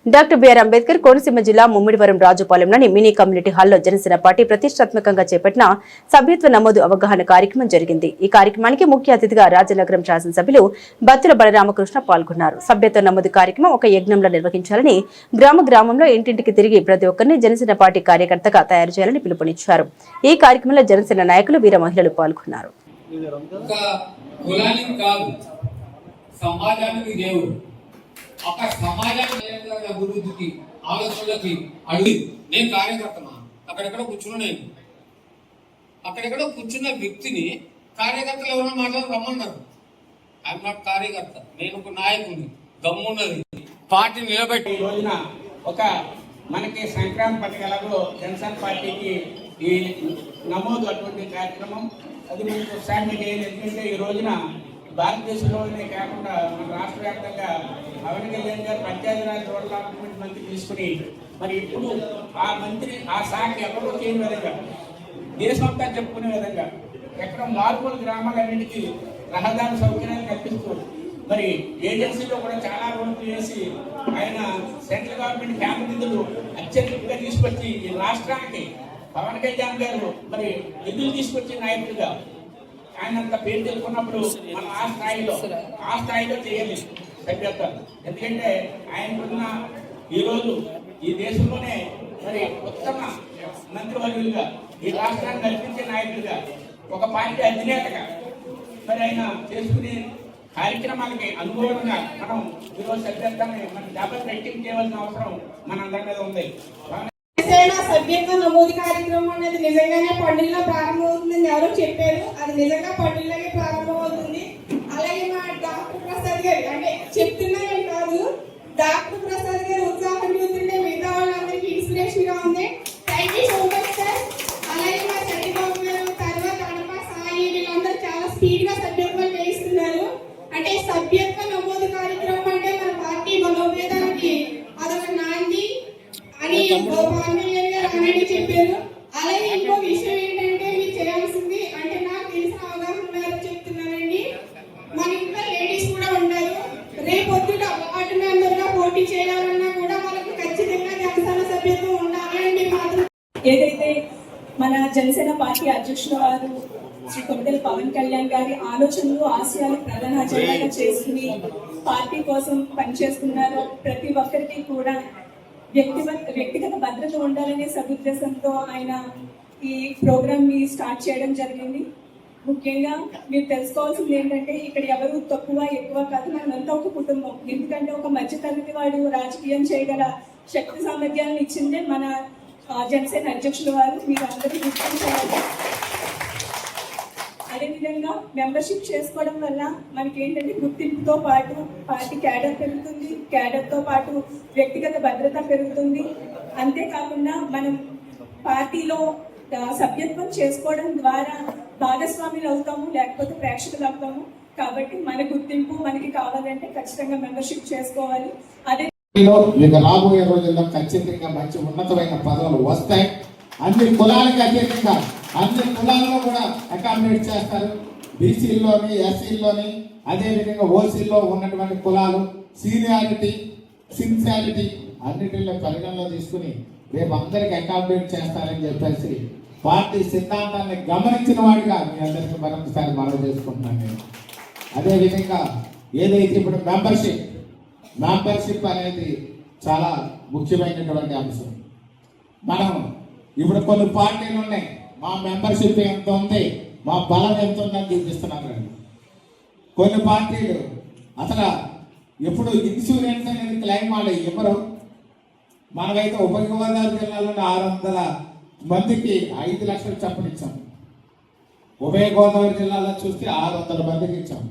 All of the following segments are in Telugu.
డాక్టర్ బిఆర్ అంబేద్కర్ కోనసీమ జిల్లా ముమ్మిడివరం రాజుపాలెంలోని మినీ కమ్యూనిటీ హాల్లో జనసేన పార్టీ ప్రతిష్టాత్మకంగా చేపట్టిన సభ్యత్వ నమోదు అవగాహన కార్యక్రమం జరిగింది. ఈ కార్యక్రమానికి ముఖ్య అతిథిగా రాజనగరం శాసనసభ్యులు బత్తుల బలరామకృష్ణ పాల్గొన్నారు. సభ్యత్వ నమోదు కార్యక్రమం ఒక యజ్ఞంలో నిర్వహించాలని, గ్రామంలో ఇంటింటికి తిరిగి ప్రతి ఒక్కరిని జనసేన పార్టీ కార్యకర్తగా తయారు చేయాలని పిలుపునిచ్చారు. ఈ కార్యక్రమంలో జనసేన నాయకులు, వీర మహిళలు పాల్గొన్నారు. ఒక సమాజానికి అభివృద్ధికి ఆలోచనలకి అడిగి నేను కార్యకర్తనా అక్కడెక్కడ కూర్చున్న వ్యక్తిని కార్యకర్తలు ఎవరైనా మాట్లాడి రమ్మన్నారు. ఐఎమ్ నాట్ కార్యకర్త, నేను ఒక నాయకుడిని. దమ్మున్నది పార్టీ నిలబెట్టి ఈ రోజున ఒక మనకి సంక్రాంతి పథకాలలో జనసేన పార్టీకి ఈ నమోదు అటువంటి కార్యక్రమం అది మనకు ఉత్సాహంగా ఎందుకంటే ఈ రోజున భారతదేశంలోనే కాకుండా మన రాష్ట్ర వ్యాప్తంగా పవన్ కళ్యాణ్ గారు పంచాయతీరాజ్ డెవలప్మెంట్ మంత్రి తీసుకుని మరి ఇప్పుడు ఆ మంత్రి ఆ శాఖ ఎవరో చేయని విధంగా దేశమంతా చెప్పుకునే విధంగా ఎక్కడ మారుమూల గ్రామాలన్నింటికి రహదారి సౌకర్యాలు కల్పిస్తూ మరి ఏజెన్సీలో కూడా చాలా రోజులు చేసి ఆయన సెంట్రల్ గవర్నమెంట్ కేంద్ర నిధులు అత్యధికంగా తీసుకొచ్చి ఈ రాష్ట్రానికి పవన్ కళ్యాణ్ గారు మరి నిధులు తీసుకొచ్చి నాయకుడిగా ఆయనంత పేరు తెలుసుకున్నప్పుడు మనం ఆ స్థాయిలో చేయాలి సభ్యత. ఎందుకంటే ఆయనకున్న ఈరోజు ఈ దేశంలోనే మరి ఉత్తమ మంత్రివర్యులుగా ఈ రాష్ట్రాన్ని నడిపించే నాయకుడిగా ఒక పార్టీ అధినేతగా మరి ఆయన చేసుకునే కార్యక్రమాలకి అనుగుణంగా మనం ఈరోజు సభ్యత్వాన్ని మనం డబల్ రెట్టింగ్ చేయవలసిన అవసరం మనందరి మీద ఉంది. సభ్యత్వ నమోదు కార్యక్రమం అనేది నిజంగానే పండుగలో ప్రారంభమవుతుందని ఎవరో చెప్పారు. అది నిజంగా పండుగలాగే ప్రారంభమవుతుంది. అలాగే మా డాక్టర్ ప్రసాద్ గారు అంటే చెప్తున్నారని కాదు, డాక్టర్ ప్రసాద్ గారు ఉత్సాహం చూస్తుంటే మిగతా వాళ్ళందరికీ ఇన్స్పిరేషన్ గా ఉంది. Thank you so much sir. అలాగే మా చంద్రబాబు గారు తర్వాత అడప సాయి వీళ్ళందరూ చాలా స్పీడ్ గా సభ్యత్వం చేయిస్తున్నారు. అంటే సభ్యత్వ నమోదు కార్యక్రమం అంటే మన పార్టీ బలోపేతానికి అదొక నాంది అని అనేది చెప్పారు. అలాగే ఇంకో విషయం ఏంటంటే మీరు చేయాల్సింది అంటే నాకు తెలిసిన అవగాహన మేరకు చెప్తున్నానండి, మన ఇంట్లో లేడీస్ కూడా ఉంటారు. రేపొద్దుట వార్డు మెంబర్ గా పోటీ చేయాలన్నా కూడా వాళ్ళకి ఖచ్చితంగా జనసేన సభ్యత్వం ఉండాలని మాత్రం. ఏదైతే మన జనసేన పార్టీ అధ్యక్షుల వారు శ్రీ కొమ్మిదేని పవన్ కళ్యాణ్ గారి ఆలోచనలు, ఆశయాలు ప్రధాన అజెండాగా చేసుకుని పార్టీ కోసం పనిచేస్తున్నారో ప్రతి ఒక్కరికి కూడా వ్యక్తిగత భద్రత ఉండాలనే సదుద్దేశంతో ఆయన ఈ ప్రోగ్రామ్ ని స్టార్ట్ చేయడం జరిగింది. ముఖ్యంగా మీరు తెలుసుకోవాల్సింది ఏంటంటే ఇక్కడ ఎవరు తక్కువ ఎక్కువ కాదు, మనమంతా ఒక కుటుంబం. ఎందుకంటే ఒక మధ్యతరగతి వాడు రాజకీయం చేయగల శక్తి సామర్థ్యాలను ఇచ్చిందే మన జనసేన అధ్యక్షుల వారు. మీరు అందరూ గుర్తించాలి. అదేవిధంగా మెంబర్షిప్ చేసుకోవడం వల్ల మనకి ఏంటంటే గుర్తింపుతో పాటు పార్టీ క్యాడర్ పెరుగుతుంది, క్యాడర్తో పాటు వ్యక్తిగత భద్రత పెరుగుతుంది. అంతేకాకుండా మనం పార్టీలో సభ్యత్వం చేసుకోవడం ద్వారా భాగస్వాములు అవుతాము, లేకపోతే ప్రేక్షకులు అవుతాము. కాబట్టి మన గుర్తింపు మనకి కావాలంటే ఖచ్చితంగా మెంబర్షిప్ చేసుకోవాలి. అదే రాబోయే రోజుల్లో ఖచ్చితంగా మంచి ఉన్నతమైన పదవులు వస్తాయి. అన్ని కులాలకు అత్యధికంగా అన్ని కులాల్లో కూడా అకామిడేట్ చేస్తారు. బీసీల్లోని, ఎస్సీల్లోని, అదేవిధంగా ఓసీల్లో ఉన్నటువంటి కులాలు సీనియారిటీ, సిన్సియారిటీ అన్నిటిలో పరిగణలో తీసుకుని రేపు అందరికి అకామిడేట్ చేస్తారని చెప్పేసి పార్టీ సిద్ధాంతాన్ని గమనించిన వాడిగా మీ అందరికీ మరొకసారి మనవి చేసుకుంటున్నాను నేను. అదేవిధంగా ఏదైతే ఇప్పుడు మెంబర్షిప్ అనేది చాలా ముఖ్యమైనటువంటి అంశం. మనం ఇప్పుడు కొన్ని పార్టీలు ఉన్నాయి, మా మెంబర్షిప్ ఎంత ఉంది, మా బలం ఎంత ఉందని చూపిస్తున్నారు. కొన్ని పార్టీలు అసలు ఎప్పుడు ఇన్సూరెన్స్ అనేది క్లెయిమ్ వాళ్ళు ఇవ్వరు. మనమైతే ఉభయ గోదావరి జిల్లాలో 600 మందికి 5 లక్షలు చొప్పునిచ్చాం. ఉభయ గోదావరి జిల్లాలో చూస్తే 600 మందికి ఇచ్చాం.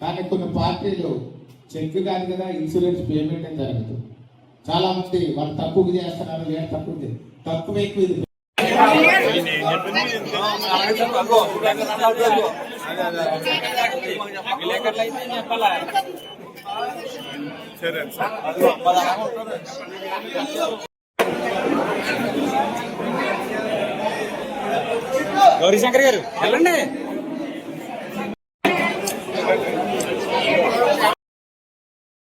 కానీ కొన్ని పార్టీలు చెక్ కాదు కదా ఇన్సూరెన్స్ పేమెంట్ జరగదు. చాలా మంది వాళ్ళు తక్కువ చేస్తున్నారు, లేదు తక్కువ ఎక్కువ ఇది గౌరీశంకర్ గారు వెళ్ళండి.